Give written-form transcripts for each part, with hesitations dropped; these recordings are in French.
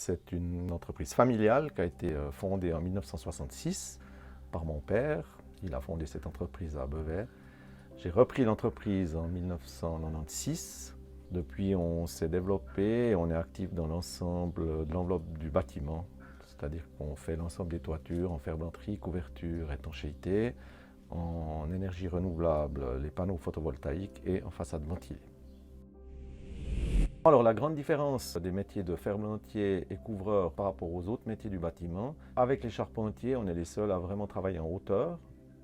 c'est une entreprise familiale qui a été fondée en 1966 par mon père. Il a fondé cette entreprise à Beauvais. J'ai repris l'entreprise en 1996. Depuis, on s'est développé et on est actif dans l'ensemble de l'enveloppe du bâtiment. C'est-à-dire qu'on fait l'ensemble des toitures en ferblanterie, couverture, étanchéité, en énergie renouvelable, les panneaux photovoltaïques et en façade ventilée. Alors la grande différence des métiers de ferblantier et couvreur par rapport aux autres métiers du bâtiment, avec les charpentiers, on est les seuls à vraiment travailler en hauteur.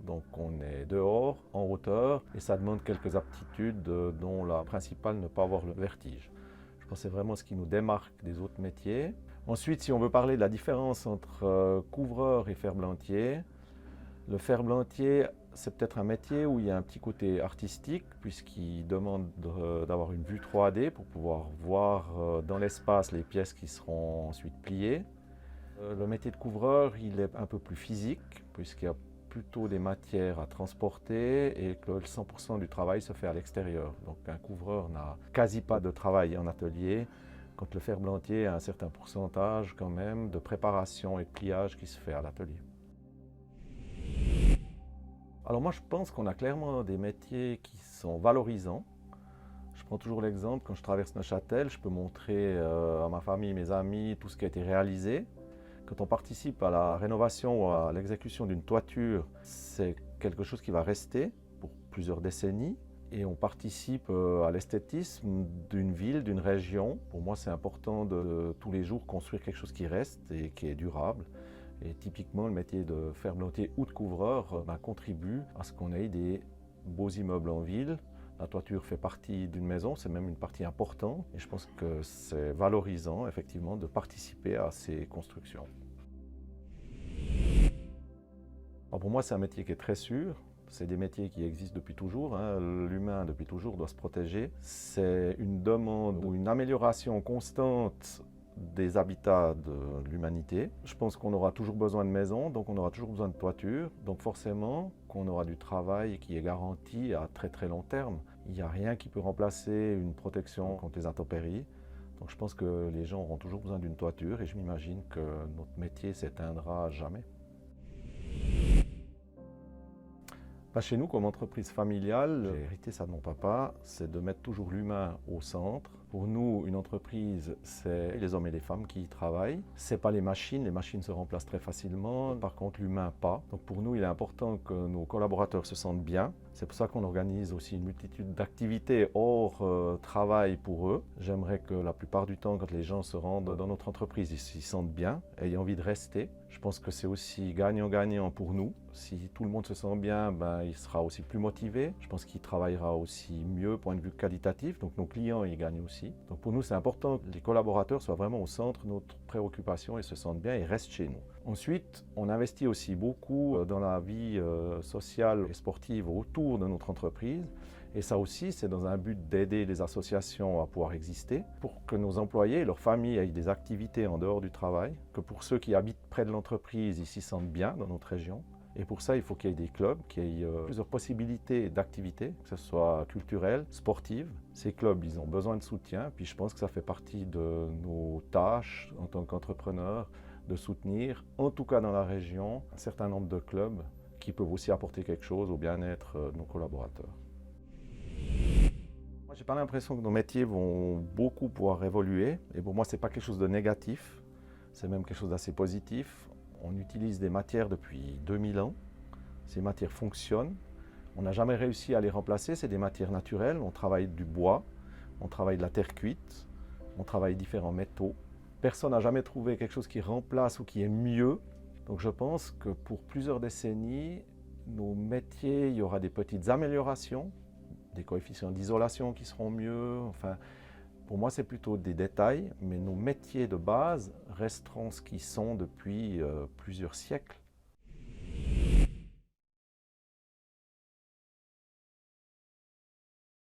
Donc on est dehors, en hauteur, et ça demande quelques aptitudes dont la principale, ne pas avoir le vertige. Je pense que c'est vraiment ce qui nous démarque des autres métiers. Ensuite, si on veut parler de la différence entre couvreur et ferblantier, le ferblantier, c'est peut-être un métier où il y a un petit côté artistique, puisqu'il demande d'avoir une vue 3D pour pouvoir voir dans l'espace les pièces qui seront ensuite pliées. Le métier de couvreur, il est un peu plus physique, puisqu'il y a plutôt des matières à transporter et que le 100% du travail se fait à l'extérieur. Donc un couvreur n'a quasi pas de travail en atelier, quand le ferblantier a un certain pourcentage quand même de préparation et de pliage qui se fait à l'atelier. Alors moi je pense qu'on a clairement des métiers qui sont valorisants. Je prends toujours l'exemple, quand je traverse Neuchâtel, je peux montrer à ma famille, mes amis, tout ce qui a été réalisé. Quand on participe à la rénovation ou à l'exécution d'une toiture, c'est quelque chose qui va rester pour plusieurs décennies. Et on participe à l'esthétisme d'une ville, d'une région. Pour moi, c'est important de tous les jours construire quelque chose qui reste et qui est durable. Et typiquement, le métier de ferblantier ou de couvreur contribue à ce qu'on ait des beaux immeubles en ville. La toiture fait partie d'une maison, c'est même une partie importante. Et je pense que c'est valorisant, effectivement, de participer à ces constructions. Alors pour moi, c'est un métier qui est très sûr. C'est des métiers qui existent depuis toujours. L'humain, depuis toujours, doit se protéger. C'est une demande ou une amélioration constante des habitats de l'humanité. Je pense qu'on aura toujours besoin de maisons, donc on aura toujours besoin de toitures. Donc forcément qu'on aura du travail qui est garanti à très très long terme. Il n'y a rien qui peut remplacer une protection contre les intempéries. Donc je pense que les gens auront toujours besoin d'une toiture et je m'imagine que notre métier s'éteindra jamais. Chez nous, comme entreprise familiale, j'ai hérité ça de mon papa, c'est de mettre toujours l'humain au centre. Pour nous, une entreprise, c'est les hommes et les femmes qui y travaillent. Ce n'est pas les machines se remplacent très facilement, par contre l'humain pas. Donc pour nous, il est important que nos collaborateurs se sentent bien. C'est pour ça qu'on organise aussi une multitude d'activités hors travail pour eux. J'aimerais que la plupart du temps, quand les gens se rendent dans notre entreprise, ils s'y sentent bien, aient envie de rester. Je pense que c'est aussi gagnant-gagnant pour nous. Si tout le monde se sent bien, il sera aussi plus motivé. Je pense qu'il travaillera aussi mieux point de vue qualitatif. Donc nos clients y gagnent aussi. Donc pour nous, c'est important que les collaborateurs soient vraiment au centre de notre préoccupation et se sentent bien et restent chez nous. Ensuite, on investit aussi beaucoup dans la vie sociale et sportive autour de notre entreprise. Et ça aussi, c'est dans un but d'aider les associations à pouvoir exister, pour que nos employés et leurs familles aient des activités en dehors du travail, que pour ceux qui habitent près de l'entreprise, ils s'y sentent bien dans notre région. Et pour ça, il faut qu'il y ait des clubs, qu'il y ait plusieurs possibilités d'activités, que ce soit culturelles, sportives. Ces clubs, ils ont besoin de soutien, puis je pense que ça fait partie de nos tâches en tant qu'entrepreneurs, de soutenir, en tout cas dans la région, un certain nombre de clubs qui peuvent aussi apporter quelque chose au bien-être de nos collaborateurs. Moi, j'ai pas l'impression que nos métiers vont beaucoup pouvoir évoluer. Et pour moi, ce n'est pas quelque chose de négatif, c'est même quelque chose d'assez positif. On utilise des matières depuis 2000 ans. Ces matières fonctionnent. On n'a jamais réussi à les remplacer. C'est des matières naturelles. On travaille du bois, on travaille de la terre cuite, on travaille différents métaux. Personne n'a jamais trouvé quelque chose qui remplace ou qui est mieux. Donc je pense que pour plusieurs décennies, nos métiers, il y aura des petites améliorations, des coefficients d'isolation qui seront mieux. Enfin, pour moi, c'est plutôt des détails, mais nos métiers de base resteront ce qu'ils sont depuis plusieurs siècles.